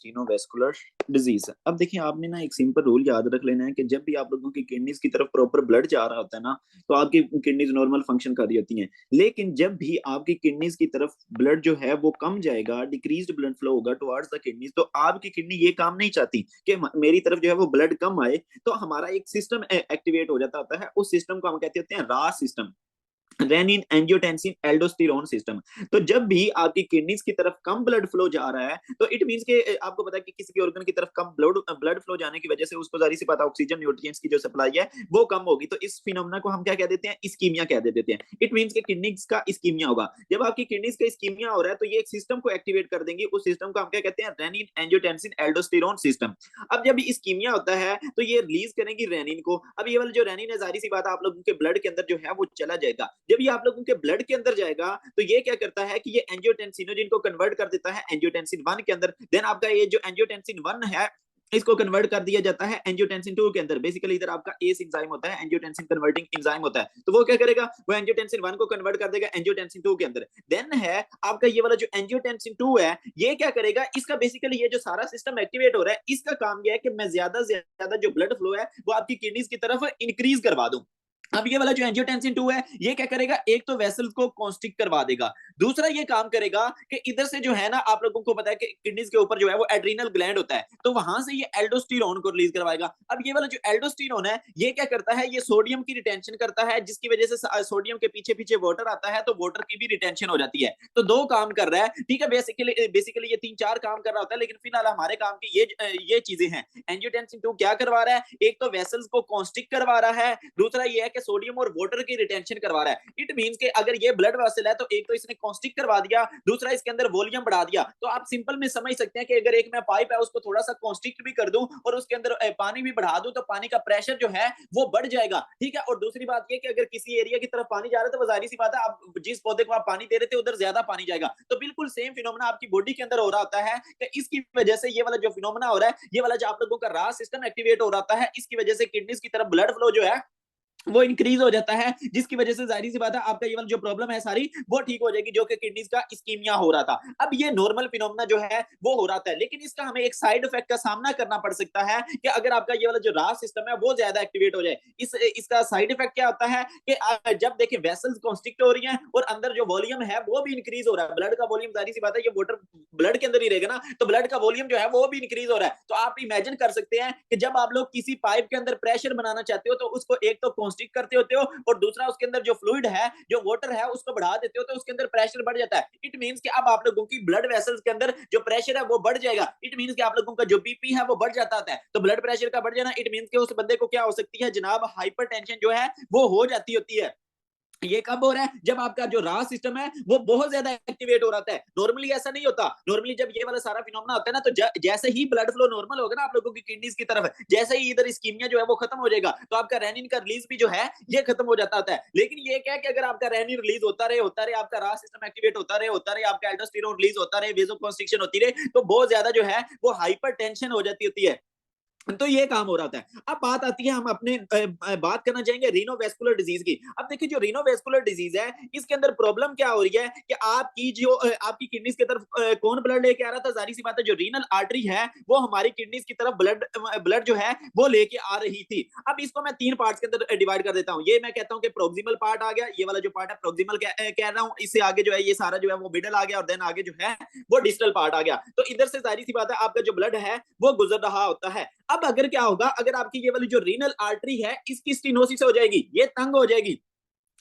रीनोवैस्कुलर disease. अब देखिए आपने ना एक सिंपल रूल याद रख लेना है कि जब भी आप लोगों की किडनीज की तरफ प्रॉपर ब्लड जा रहा होता है ना, तो आपकी किडनीज नॉर्मल फंक्शन कर रही होती हैं। लेकिन जब भी आपकी किडनीज की तरफ ब्लड जो है वो कम जाएगा, डिक्रीज्ड ब्लड फ्लो होगा टुवर्ड्स द किडनीज, तो आपकी किडनी ये काम नहीं चाहती कि मेरी तरफ जो है वो ब्लड कम आए। तो हमारा एक सिस्टम एक्टिवेट हो जाता होता है, उस सिस्टम को हम कहते होते हैं रास system, renin angiotensin aldosterone system. तो जब भी आपकी किडनीज की तरफ कम ब्लड फ्लो जा रहा है, तो इट मींस के आपको पता है कि किसी भी ऑर्गन की तरफ कम ब्लड ब्लड फ्लो जाने की वजह से उसको जारी सी बात है, ऑक्सीजन न्यूट्रिएंट्स की जो सप्लाई है वो कम होगी। तो इस फिनोमेना को हम क्या कह देते हैं, इस्कीमिया कह देते हैं। इट मींस के किडनीज का इस्कीमिया होगा। जब आपकी किडनीज का इस्कीमिया हो रहा है तो ये एक सिस्टम को एक्टिवेट कर देंगी, उस सिस्टम को हम क्या कहते हैं, रेनिन एंजियोटेंसिन एल्डोस्टेरोन सिस्टम। अब जब इस्कीमिया होता है तो ये रिलीज करेंगी रेनिन को। अब ये वाला जो रेनिन है, जारी सी बात है, आप लोगों के ब्लड के अंदर जो है वो चला जाएगा। जब ये आप लोगों के ब्लड के अंदर जाएगा तो ये क्या करता है कि ये एंजियोटेंसिनोजिन को कन्वर्ट कर देता है एंजियोटेंसिन 1 के अंदर। देन आपका ये जो एंजियोटेंसिन 1 है, इसको कन्वर्ट कर दिया जाता है एंजियोटेंसिन 2 के अंदर। बेसिकली इधर आपका एस एंजाइम होता है, एंजियोटेंसिन कन्वर्टिंग एंजाइम होता है। तो वो क्या करेगा, वो एंजियोटेंसिन 1 को कन्वर्ट कर देगा एंजियोटेंसिन 2 के अंदर। देन है आपका ये वाला जो एंजियोटेंसिन 2 है, ये क्या करेगा, इसका बेसिकली ये जो सारा सिस्टम एक्टिवेट हो रहा है, इसका काम ये है कि मैं ज्यादा से ज्यादा जो ब्लड फ्लो है वो आपकी किडनीज की तरफ इंक्रीज करवा दूं। अब ये वाला जो एंजियोटेंसिन 2 है, ये क्या करेगा, एक तो वेसल्स को कॉन्स्ट्रिक्ट करवा देगा। दूसरा ये काम करेगा कि इधर से जो है ना, आप लोगों को पता है कि किडनीज के ऊपर जो है वो एड्रीनल ग्लैंड होता है, तो वहां से ये एल्डोस्टेरोन को रिलीज करवाएगा। अब ये वाला जो एल्डोस्टेरोन है, ये क्या करता है, ये सोडियम की रिटेंशन करता है, जिसकी वजह से सोडियम के पीछे पीछे वाटर आता है, तो वाटर की भी रिटेंशन हो जाती है। तो दो काम कर रहा है, ठीक है। बेसिकली बेसिकली ये तीन चार काम कर रहा होता है, लेकिन फिलहाल हमारे काम की ये चीजें हैं। एंजियोटेंसिन 2 क्या करवा रहा है, एक तो वेसल्स को कॉन्स्ट्रिक्ट करवा रहा है, दूसरा ये है कि सोडियम और वाटर की रिटेंशन करवा रहा है। इट मींस कि अगर ये ब्लड वेसल है तो एक तो इसने कॉन्स्ट्रिक्ट करवा दिया, दूसरा इसके अंदर वॉल्यूम बढ़ा दिया। तो आप सिंपल में समझ सकते हैं कि अगर एक मैं पाइप है उसको थोड़ा सा कॉन्स्ट्रिक्ट भी कर दूं और उसके अंदर पानी भी बढ़ा दूं, तो पानी का प्रेशर जो है वो बढ़ जाएगा, ठीक है। और दूसरी बात ये कि अगर किसी एरिया की तरफ पानी जा रहा है तो जाहिर सी बात है, आप जिस पौधे को आप पानी दे रहे थे उधर ज्यादा पानी जाएगा। तो बिल्कुल सेम फिनोमेना आपकी बॉडी के अंदर हो रहा होता है कि इसकी वजह से ये वाला जो फिनोमेना हो रहा है, ये वाला जो आप लोगों का रास सिस्टम एक्टिवेट हो रहा है, इसकी वजह से किडनीज की तरफ ब्लड फ्लो जो है वो इंक्रीज हो जाता है, जिसकी वजह से जाहिर सी बात है आपका ये वाला जो प्रॉब्लम है सारी वो ठीक हो जाएगी, जो कि किडनीज का इस्कीमिया हो रहा था। अब ये नॉर्मल फिनोमेना जो है वो हो रहा था, लेकिन इसका हमें एक साइड इफेक्ट का सामना करना पड़ सकता है कि अगर आपका ये वाला जो रास सिस्टम है वो ज्यादा एक्टिवेट हो जाए। इसका साइड इफेक्ट क्या होता है कि जब देखिए वेसल्स कॉन्स्ट्रिक्ट हो रही हैं और अंदर जो वॉल्यूम है वो भी इंक्रीज हो रहा है, ब्लड का वॉल्यूम, जाहिर सी बात है ये वाटर ब्लड के अंदर ही रहेगा ना, तो ब्लड का वॉल्यूम जो है वो भी इंक्रीज हो रहा है। तो आप इमेजिन कर सकते हैं कि जब आप लोग किसी पाइप के अंदर प्रेशर बनाना चाहते हो तो उसको एक तो कॉन्स्ट्रिक्ट करते होते हो और दूसरा उसके अंदर जो फ्लूइड है, जो वाटर है, उसको बढ़ा देते हो तो उसके अंदर प्रेशर बढ़ जाता है। इट मींस कि अब आप लोगों की ब्लड वेसल्स के अंदर जो प्रेशर है वो बढ़ जाएगा। इट मींस कि आप लोगों का जो बीपी है वो बढ़ जाता है। तो ब्लड प्रेशर का बढ़ जाना, इट मींस कि उस बंदे को क्या हो सकती है जनाब, हाइपरटेंशन जो है वो हो जाती होती है। ये कब हो रहा है, जब आपका जो रास सिस्टम है वो बहुत ज्यादा एक्टिवेट हो रहा है। नॉर्मली ऐसा नहीं होता। नॉर्मली जब ये वाला सारा फिनोमेना होता है ना, तो जैसे ही ब्लड फ्लो नॉर्मल होगा ना आप लोगों की किडनीज की तरफ, जैसे ही इधर इस्कीमिया जो है वो खत्म हो जाएगा, तो आपका रेनिन का रिलीज भी जो है ये खत्म हो जाता है। लेकिन ये क्या है कि अगर आपका रेनिन रिलीज होता रहे, आपका रास सिस्टम एक्टिवेट होता रहे, आपका एल्डोस्टेरोन रिलीज होता रहे, वेसोकॉन्स्ट्रिक्शन होती रहे, तो बहुत ज्यादा जो है वो हाइपर टेंशन हो जाती होती है। तो ये काम हो रहा था। अब बात आती है, हम अपने बात करना चाहेंगे रीनोवैस्कुलर डिजीज की। अब देखिए जो रीनोवैस्कुलर डिजीज है, इसके अंदर प्रॉब्लम क्या हो रही है कि आपकी जो आपकी किडनीज की तरफ कौन ब्लड लेके आ रहा था, जाहिर सी बात है जो रीनल आर्टरी है वो हमारी किडनीज की तरफ ब्लड ब्लड जो है वो लेके आ रही थी। अब इसको मैं तीन पार्ट्स के अंदर डिवाइड कर देता हूँ। ये मैं कहता हूँ कि प्रोक्सिमल पार्ट आ गया, ये वाला जो पार्ट है प्रोक्सिमल कह रहा हूँ। इससे आगे जो है ये सारा जो है वो मिडल आ गया, और देन आगे जो है वो डिस्टल पार्ट आ गया। तो इधर से जाहिर सी बात है आपका जो ब्लड है वो गुजर रहा होता है। अब अगर क्या होगा, अगर आपकी ये वाली जो रीनल आर्टरी है इसकी स्टेनोसिस हो जाएगी, ये तंग हो जाएगी।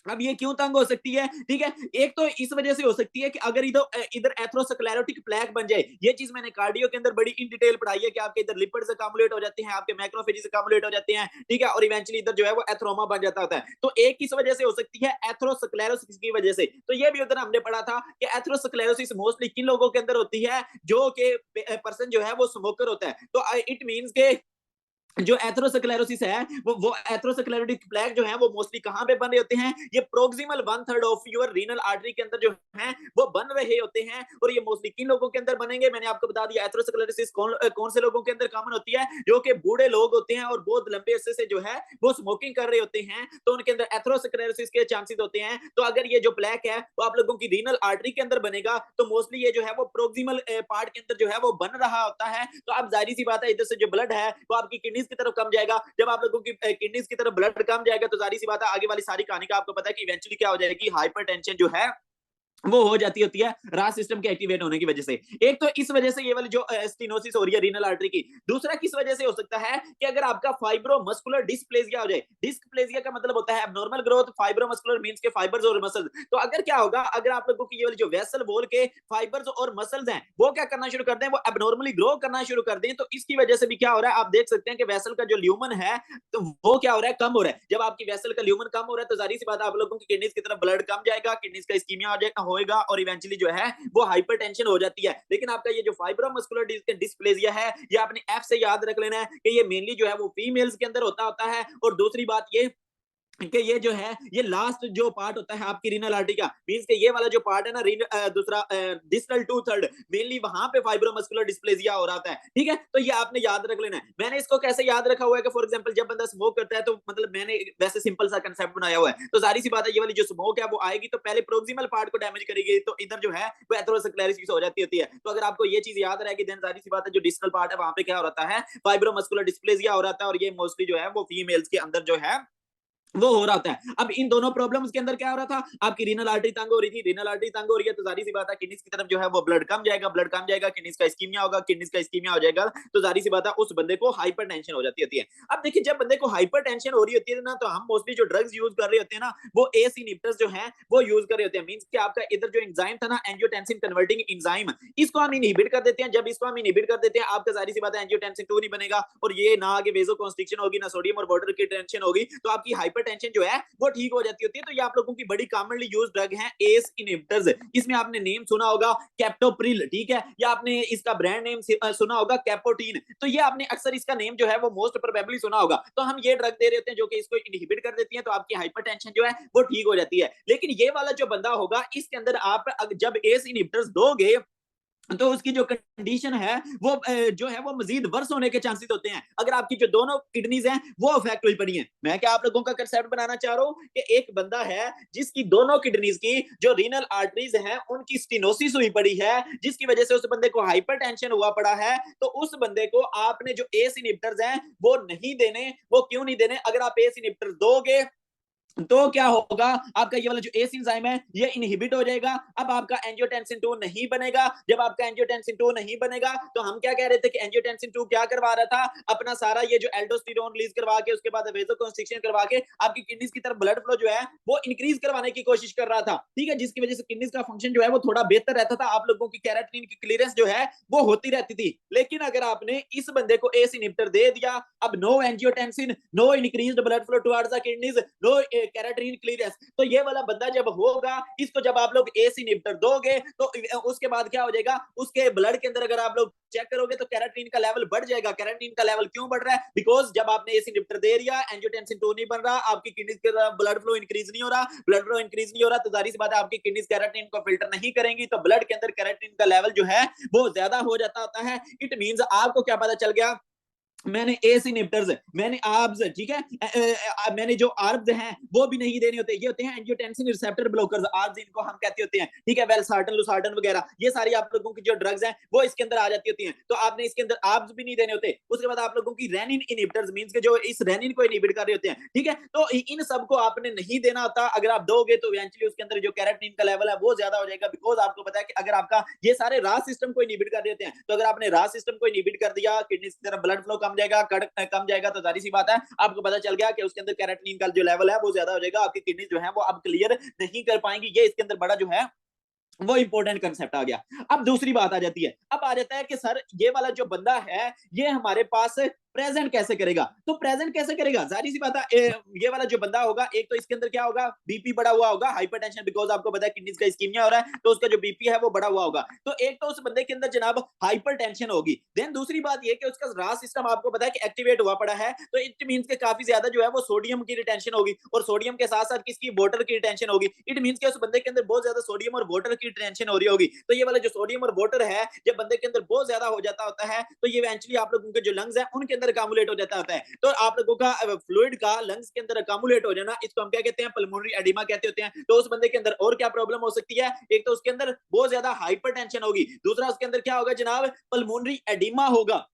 अब ये क्यों तंग हो सकती है, ठीक है। एक तो इस वजह से हो सकती है कि अगर इधर इधर एथरोस्क्लेरोटिक प्लेक बन जाए। ये चीज मैंने कार्डियो के अंदर बड़ी इन डिटेल पढ़ाई है कि आपके इधर लिपिड्स अकामुलेट हो जाते हैं, आपके मैक्रोफेजेस अकामुलेट हो जाते हैं, ठीक है, और इवेंचुअली इधर जो है वो एथरोमा बन जाता होता है। तो एक किस वजह से हो सकती है, एथरोस्क्लेरोसिस की वजह से। तो ये भी उधर हमने पढ़ा था कि एथरोस्क्लेरोसिस मोस्टली किन लोगों के अंदर होती है, जो कि पर्सन जो है वो स्मोकर होता है। तो इट मींस के जो एथेरोस्क्लेरोसिस है वो एथेरोस्क्लेरोटिक प्लेग जो है वो मोस्टली कहां पे बन रहे होते हैं, ये proximal 1/3 of your renal artery के अंदर जो है वो बन रहे होते हैं। और ये मोस्टली किन लोगों के अंदर बनेंगे, मैंने आपको बता दिया एथेरोस्क्लेरोसिस कौन से लोगों के अंदर कॉमन होती है, जो कि बूढ़े लोग होते हैं और बहुत लंबे अरसे से जो है वो स्मोकिंग कर रहे होते हैं, तो उनके अंदर एथेरोस्क्लेरोसिस के चांसेस होते हैं। तो अगर ये जो प्लेग है वो आप लोगों की रीनल आर्टरी के अंदर बनेगा तो मोस्टली ये जो है वो प्रोक्सिमल पार्ट के अंदर जो है वो बन रहा होता है। तो अब जाहिर सी बात है इधर से जो ब्लड है वो आपकी किडनीज की तरफ कम जाएगा। जब आप लोगों की किडनीज की तरफ ब्लड कम जाएगा तो जाहिर सी बात है आगे वाली सारी कहानी का आपको पता है कि इवेंचुअली क्या हो जाएगी, हाइपरटेंशन जो है वो हो जाती होती है रास सिस्टम के एक्टिवेट होने की वजह से। एक तो इस वजह से ये वाली जो स्टेनोसिस हो रही है रीनल आर्टरी की, दूसरा किस वजह से हो सकता है कि अगर आपका फाइब्रोमस्कुलर डिस्प्लेसिया हो जाए। डिस्प्लेसिया का मतलब होता है एबनॉर्मल ग्रोथ, फाइब्रोमस्कुलर मींस के फाइबर्स और मसल्स। तो अगर क्या होगा, अगर आप लोगों की ये वाली जो वेसल वॉल के फाइबर्स और मसल्स हैं वो क्या करना शुरू कर दें, वो एबनॉर्मली ग्रो करना शुरू कर दें, तो इसकी वजह से भी क्या हो रहा है, आप देख सकते हैं कि वेसल का जो ल्यूमन है तो वो क्या हो रहा है, कम हो रहा है। जब आपकी वेसल का ल्यूमन कम हो रहा है तो जाहिर सी बात है आप लोगों की किडनीज की तरफ ब्लड कम जाएगा, किडनीज का इस्कीमिया हो जाएगा होएगा और इवेंचुअली जो है वो हाइपरटेंशन हो जाती है। लेकिन आपका ये जो फाइब्रोमस्कुलर डिस्प्लेसिया है ये आपने एफ से याद रख लेना है कि ये मेनली जो है वो फीमेल्स के अंदर होता है। और दूसरी बात ये कि ये जो है ये लास्ट जो पार्ट होता है आपकी रीनल आर्टरी का, मींस के ये वाला जो पार्ट है ना दूसरा डिस्टल 2/3 मेनली वहां पे फाइब्रोमस्कुलर डिस्प्लेसिया हो रहा है। ठीक है, तो ये आपने याद रख लेना है। मैंने इसको कैसे याद रखा हुआ है कि फॉर एग्जांपल जब बंदा स्मोक करता है तो मतलब मैंने वैसे सिंपल सा कंसेप्ट बनाया हुआ है। तो जाहिर सी बात है ये वाली जो स्मोक है वो आएगी तो पहले प्रोक्सिमल पार्ट को डैमेज करेगी, तो इधर जो है वो एथेरोस्क्लेरोसिस हो जाती होती है। तो अगर आपको ये चीज याद रहेगी देन जाहिर सी बात है जो डिस्टल पार्ट है वहां पे क्या हो रहा है, फाइब्रोमस्कुलर डिस्प्लेसिया हो रहा है। और ये मोस्टली जो है वो फीमेल्स के अंदर जो है वो हो रहा है। अब इन दोनों प्रॉब्लम्स के अंदर क्या हो रहा था, आपकी रीनल आर्टरी तंग हो रही थी, रीनल आर्टरी तंग हो रही है तो जाहिर सी बात है किडनीज की तरफ जो है वो ब्लड कम जाएगा, ब्लड कम जाएगा, किडनीज का इस्कीमिया होगा, किडनीज का इस्कीमिया हो जाएगा तो जाहिर सी बात है उस बंदे को हाइपरटेंशन हो जाती होती है। अब देखिए जब बंदे को हाइपरटेंशन हो रही होती है ना तो हम मोस्टली जो ड्रग्स यूज कर रहे होते हैं ना वो एस इनहिबिटर्स जो है वो यूज कर रहे होते हैं। मींस कि आपका इधर जो एंजाइम था ना एंजियोटेंसिन कन्वर्टिंग एंजाइम, इसको हम इनहिबिट कर देते हैं। जब इसको हम इनहिबिट कर देते हैं आपका जाहिर सी बात है एंजियोटेंसिन 2 नहीं बनेगा और ये ना आगे वेजो कॉन्स्ट्रिक्शन होगी ना सोडियम और वाटर की टेंशन होगी, तो आपकी हाइपरटेंशन जो है वो ठीक हो जाती होती है। तो ये आप लोगों की बड़ी कॉमनली यूज ड्रग है एस इनहिबिटर्स। इसमें आपने नेम सुना होगा कैप्टोप्रिल, ठीक है, या आपने इसका ब्रांड नेम सुना होगा कैपोटीन। तो ये आपने अक्सर इसका नेम जो है वो मोस्ट प्रोबेबली सुना होगा। तो हम ये ड्रग दे रहे होते हैं जो कि इसको इनहिबिट कर देती है तो आपकी हाइपरटेंशन जो है वो ठीक हो जाती है। लेकिन ये वाला जो बंदा होगा इसके अंदर आप जब एस इनहिबिटर्स दोगे तो उसकी जो कंडीशन है वो जो है वो मजीद वर्स होने के चांसेस होते हैं अगर आपकी जो दोनों किडनीज हैं वो अफेक्ट हुई पड़ी हैं। मैं क्या आप लोगों का कंसेप्ट बनाना चाह रहा हूं कि एक बंदा है जिसकी दोनों किडनीज की जो रीनल आर्टरीज हैं उनकी स्टेनोसिस हुई पड़ी है जिसकी वजह से उस बंदे को हाइपरटेंशन हुआ पड़ा है। तो उस बंदे को आपने जो एस इनहिबिटर्स हैं वो नहीं देने। वो क्यों नहीं देने, अगर आप एस इनहिबिटर्स दोगे तो क्या होगा, आपका ये वाला जो एस एंजाइम है ये इनहिबिट हो जाएगा। अब आपका एंजियोटेंसिन 2 नहीं बनेगा। जब आपका एंजियोटेंसिन 2 नहीं बनेगा तो हम क्या कह रहे थे कि एंजियोटेंसिन 2 क्या करवा रहा था, अपना सारा ये जो एल्डोस्टेरोन रिलीज करवा के उसके बाद वेसोकंस्ट्रिक्शन करवा के आपकी किडनीज की तरफ ब्लड फ्लो जो है वो इंक्रीज करवाने की कोशिश कर रहा था। ठीक है, जिसकी वजह से किडनीज का फंक्शन जो है वो थोड़ा बेहतर रहता था, आप लोगों की कैराटिन की क्लियरेंस जो है वो होती रहती थी। लेकिन अगर आपने इस बंदे को एस इनहिबिटर दे दिया, अब no angiotensin, no increased blood flow towards the kidneys, no creatinine clearance, तो ये वाला बंदा जब होगा इसको जब आप लोग एस इनहिबिटर दोगे तो उसके बाद क्या हो जाएगा, उसके ब्लड के अंदर अगर आप लोग चेक करोगे तो कैराटिन का लेवल बढ़ जाएगा। कैराटिन का लेवल क्यों बढ़ रहा है, बिकॉज जब आपने एस इनहिबिटर दे दिया एंजियोटेंसिन 2 नहीं बन रहा, आपकी किडनीज के ब्लड फ्लो इंक्रीज नहीं हो रहा, ब्लड फ्लो इंक्रीज नहीं हो रहा तो जाहिर सी बात है आपकी किडनीज कैराटिन को फिल्टर नहीं करेंगी तो ब्लड के अंदर कैराटिन का लेवल जो है वो ज्यादा हो जाता होता है। इट मींस आपको क्या पता चल गया, मैंने एस इनहिबिटर्स, मैंने आर्ब्स, ठीक है, मैंने जो आर्ब्स हैं वो भी नहीं देने होते, ये होते हैं एंजियोटेंसिन रिसेप्टर ब्लॉकर्स, आर्ब्स इनको हम कहते होते हैं। ठीक है, वेलसार्टन लुसार्टन वगैरह ये सारी आप लोगों की जो ड्रग्स हैं वो इसके अंदर आ जाती होती हैं। तो आपने इसके अंदर आर्ब्स भी नहीं देने होते। उसके बाद आप लोगों की रेनिन इनहिबिटर्स मींस के जो इस रेनिन को इनहिबिट कर रहे होते हैं। ठीक है, तो इन सबको आपने नहीं देना होता। अगर आप दोगे तो इवेंचुअली उसके अंदर जो कैराटिन का लेवल है वो ज्यादा हो जाएगा, बिकॉज आपको पता है कि अगर आपका ये सारे रास सिस्टम को इनहिबिट कर देते हैं तो अगर आपने रास सिस्टम को इनहिबिट कर दिया किडनी की तरफ ब्लड फ्लो कम जाएगा, कम जाएगा तो जाहिर सी बात है आपको पता चल गया कि उसके अंदर कैराटिन का जो लेवल है वो ज्यादा हो जाएगा, आपकी किडनी जो है वो अब क्लियर नहीं कर पाएंगी। ये इसके अंदर बड़ा जो है वो इंपॉर्टेंट कंसेप्ट आ गया। अब दूसरी बात आ जाती है, अब आ जाता है कि सर ये वाला जो बंदा है ये हमारे पास प्रेजेंट कैसे करेगा? तो प्रेजेंट कैसे करेगा? जाहिर सी बात है, ये वाला जो बंदा होगा, एक तो इसके अंदर क्या होगा, बीपी बढ़ा हुआ होगा, हाइपरटेंशन, बिकॉज आपको पता है किडनीज का इस्कीमिया हो रहा है, तो उसका जो बीपी है वो बढ़ा हुआ होगा। तो एक तो उस बंदे के अंदर जनाब हाइपरटेंशन होगी। देन दूसरी बात ये कि उसका रास सिस्टम आपको पता है कि एक्टिवेट हुआ पड़ा है, तो इट मींस के काफी ज्यादा जो है वो सोडियम की रिटेंशन होगी, और सोडियम के साथ साथ किसकी, वाटर की रिटेंशन होगी। इट मींस के उस बंदे के अंदर बहुत ज्यादा सोडियम और वाटर की रिटेंशन हो रही होगी। तो ये वाला जो सोडियम और वाटर है, जब बंदे के अंदर बहुत ज्यादा हो जाता होता है, तो ये इवेंचुअली आप लोगों के जो लंग्स है उनके अंदर अकामुलेट हो जाता होता है। तो आप लोगों का फ्लूइड का लंग्स के अंदर अकामुलेट हो जाना, इसको हम क्या कहते हैं, पल्मोनरी एडिमा कहते होते हैं। तो उस बंदे के अंदर और क्या प्रॉब्लम हो सकती है, एक तो उसके अंदर बहुत ज्यादा हाइपरटेंशन होगी, दूसरा उसके अंदर क्या होगा जनाब, पल्मोनरी एडिमा होगा,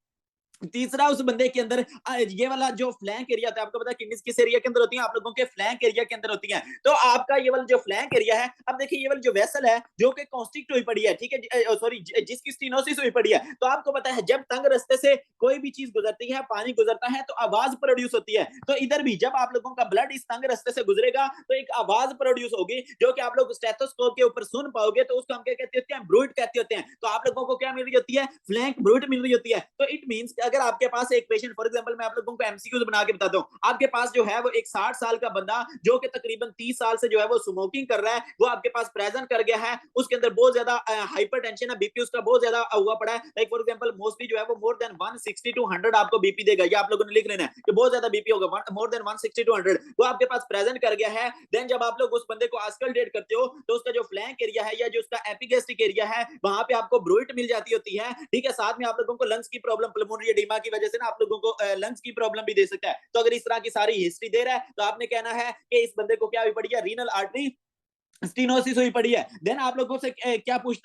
तीसरा उस बंदे के अंदर ये वाला जो फ्लैंक एरिया था, आपको पता है किडनीज किस एरिया के अंदर होती है, आप लोगों के फ्लैंक एरिया के अंदर होती है। तो आपका ये वाला जो फ्लैंक एरिया है, अब देखिए ये वाली जो वेसल है जो कि कॉन्स्ट्रिक्ट हुई पड़ी है, ठीक है, सॉरी, जिसकी स्टेनोसिस हुई पड़ी है, तो आपको पता है जब तंग रास्ते से कोई भी चीज गुजरती है, पानी गुजरता है, तो आवाज प्रोड्यूस होती है। तो इधर भी जब आप लोगों का ब्लड इस तंग रास्ते से गुजरेगा, तो एक आवाज प्रोड्यूस होगी, जो कि आप लोग स्टेथोस्कोप के ऊपर सुन पाओगे। तो उसको हम क्या कहते होते हैं, ब्रूट कहते होते हैं। तो आप लोगों को क्या मिल रही होती है, फ्लैंक ब्रूट मिल रही होती है। तो इट मींस कि अगर आपके पास एक पेशेंट, फॉर एग्जांपल मैं आप लोगों को एमसीक्यूज बना के बताता हूं, आपके पास जो है वो एक 60 साल का बंदा जो कि तकरीबन 30 साल से जो है वो स्मोकिंग कर रहा है, वो आपके पास प्रेजेंट कर गया है, उसके अंदर बहुत ज्यादा हाइपरटेंशन है, बीपी उसका बहुत ज्यादा हुआ पड़ा है, लाइक फॉर एग्जांपल मोस्टली जो है वो मोर देन 160 टू 100 आपको बीपी देगा, ये आप लोगों ने लिख लेना है कि बहुत ज्यादा बीपी होगा, मोर देन 160 टू 100 वो आपके पास प्रेजेंट कर गया है। देन जब आप लोग उस बंदे को आस्कल्टेट करते हो, तो उसका जो फ्लैंक एरिया है या जो उसका एपिगेस्ट्रिक एरिया है, वहां पे आपको ब्रूइट मिल जाती होती है, ठीक है। साथ में आप लोगों को लंग्स की प्रॉब्लम, पल्मोनरी एडिमा की वजह से ना आप लोगों को लंग्स की प्रॉब्लम भी दे सकता है। तो अगर इस तरह की सारी हिस्ट्री दे रहा है, तो आपने कहना है कि इस बंदे को क्या हुई पड़ी है, रीनल आर्टरी स्टीनोसिस हुई पड़ी है। देन आप लोगों से क्या पूछ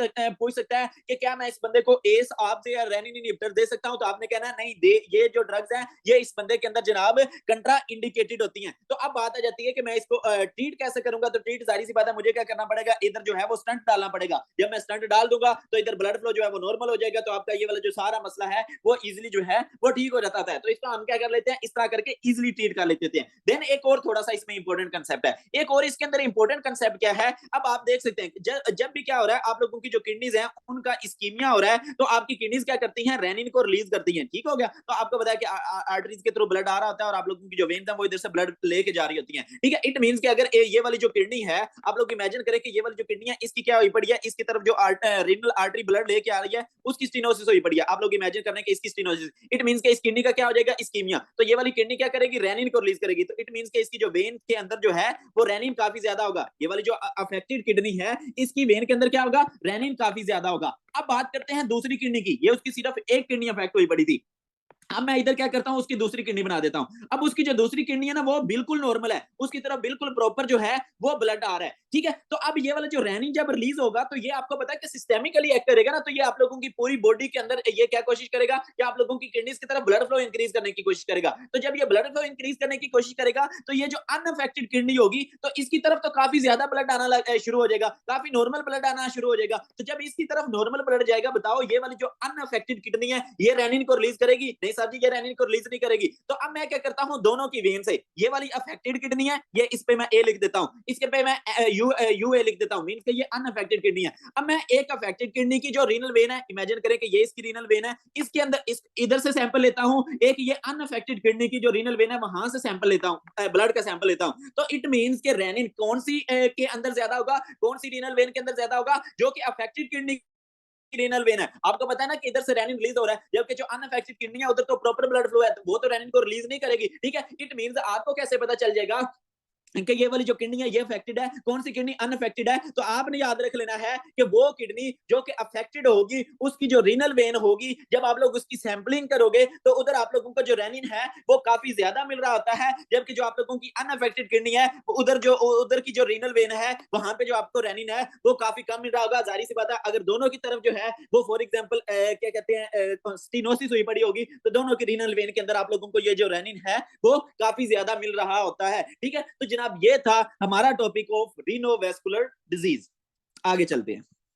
सकता है कि क्या मैं इस बंदे को एस आप से या रेनिन इनहिबिटर दे सकता हूं, तो आपने कहना है नहीं दे, ये जो ड्रग्स हैं ये इस बंदे के अंदर जनाब कंट्रा इंडिकेटेड होती हैं। तो अब बात आ जाती है कि मैं इसको ट्रीट कैसे करूंगा। तो ट्रीट जारी सी बात है, मुझे क्या करना पड़ेगा, इधर जो है वो स्टंट डालना पड़ेगा। जब मैं स्टंट डाल दूंगा तो इधर ब्लड फ्लो जो है वो नॉर्मल हो जाएगा, तो आपका ये वाला जो सारा मसला है वो इजिली जो है वो ठीक हो जाता है। तो इसका हम क्या कर लेते हैं, इस तरह करके इजिली ट्रीट कर लेते हैं। देन एक और थोड़ा सा इसमें इंपॉर्टेंट कंसेप्ट है, एक और इसके अंदर इंपॉर्टेंट कंसेप्ट क्या है, अब आप देख सकते हैं जब भी क्या हो रहा है, आप लोगों की जो किडनीज हैं उनका इस्कीमिया हो रहा है, तो आपकी किडनीज क्या करती हैं, रेनिन को रिलीज करती हैं, ठीक हो गया। तो आपको बताया कि आर्टरीज के थ्रू ब्लड आ रहा होता है और आप लोगों की जो वेन्स हैं वो इधर से ब्लड लेके जा रही होती हैं, ठीक है। इट मींस कि अगर ये वाली जो किडनी है, आप लोग इमेजिन करें कि ये वाली जो किडनी है इसकी क्या हुई पड़ी है, इसकी तरफ जो रीनल आर्टरी ब्लड लेके आ रही है उसकी स्टेनोसिस हुई पड़ी है। आप लोग इमेजिन करें कि इसकी स्टेनोसिस, इट मींस कि इस किडनी का क्या हो जाएगा, इस्कीमिया। तो ये वाली किडनी क्या करेगी, रेनिन को रिलीज करेगी। तो इट मींस कि इसकी जो वेन के अंदर जो है वो रेनिन काफी ज्यादा होगा। ये वाली जो अफेक्टेड किडनी है इसकी वेन के अंदर क्या होगा, रेनिन काफी ज्यादा होगा। अब बात करते हैं दूसरी किडनी की, ये उसकी सिर्फ एक किडनी अफेक्ट हुई पड़ी थी। अब मैं इधर क्या करता हूं, उसकी दूसरी किडनी बना देता हूं। अब उसकी जो दूसरी किडनी है ना वो बिल्कुल नॉर्मल है, उसकी तरफ बिल्कुल प्रॉपर जो है वो ब्लड आ रहा है, ठीक है। तो अब ये वाला जो रेनिन जब रिलीज होगा, तो ये आपको पता है कि सिस्टेमिकली एक्ट करेगा ना, तो ये आप लोगों की पूरी बॉडी के अंदर ये क्या कोशिश करेगा कि आप लोगों की किडनीज की तरफ ब्लड फ्लो इंक्रीज करने की कोशिश करेगा। तो जब ये ब्लड फ्लो इंक्रीज करने की कोशिश करेगा, तो ये जो अनअफेक्टेड किडनी होगी तो इसकी तरफ तो काफी ज्यादा ब्लड आना शुरू हो जाएगा, काफी नॉर्मल ब्लड आना शुरू हो जाएगा। तो जब इसकी तरफ नॉर्मल ब्लड जाएगा, बताओ ये वाली जो अनअफेक्टेड किडनी है ये रेनिन को रिलीज करेगी? नहीं साहब जी, ये रेनिन को रिलीज नहीं करेगी। तो अब मैं क्या करता हूं, दोनों की वेन से, ये वाली अफेक्टेड किडनी है, ये इस पे मैं ए लिख देता हूं, इसके पे मैं यू ए लिख देता हूं, मींस कि ये अनअफेक्टेड किडनी है। अब मैं एक अफेक्टेड किडनी की जो रीनल वेन है, इमेजिन करें कि ये इसकी रीनल वेन है, इसके अंदर इधर से सैंपल लेता हूं, एक ये अनअफेक्टेड किडनी की जो रीनल वेन है वहां से सैंपल लेता हूं, ब्लड का सैंपल लेता हूं। तो इट मींस कि रेनिन कौन सी के अंदर ज्यादा होगा, कौन सी रीनल वेन के अंदर ज्यादा होगा, जो कि अफेक्टेड किडनी रीनल वेन है। आपको पता है ना कि इधर से रेनिन रिलीज हो रहा है, जबकि जो अनअफेक्टेड किडनी है उधर तो प्रॉपर ब्लड फ्लो है, तो वो तो रेनिन को रिलीज नहीं करेगी, ठीक है। इट मींस आपको कैसे पता चल जाएगा कि ये वाली जो किडनी है ये अफेक्टेड है, कौन सी किडनी अनअफेक्टेड है? तो आपने याद रख लेना है कि वो किडनी जो कि अफेक्टेड होगी उसकी जो रीनल वेन होगी, जब आप लोग उसकी सैंपलिंग करोगे तो उधर आप लोगों को जो रेनिन है वो काफी ज्यादा मिल रहा होता है, जबकि जो आप लोगों की अनअफेक्टेड किडनी है उधर की जो रीनल वेन है वहां पे जो आपको रेनिन है वो काफी कम मिल रहा होगा। जाहिर सी बात है, अगर दोनों की तरफ जो है वो फॉर एग्जाम्पल क्या कहते हैं स्टीनोसिस हुई पड़ी होगी, तो दोनों की रीनल वेन के अंदर आप लोगों को ये जो रेनिन है वो काफी ज्यादा मिल रहा होता है, ठीक है। तो जनाब ये था हमारा टॉपिक ऑफ रीनोवेस्कुलर डिजीज। आगे चलते हैं।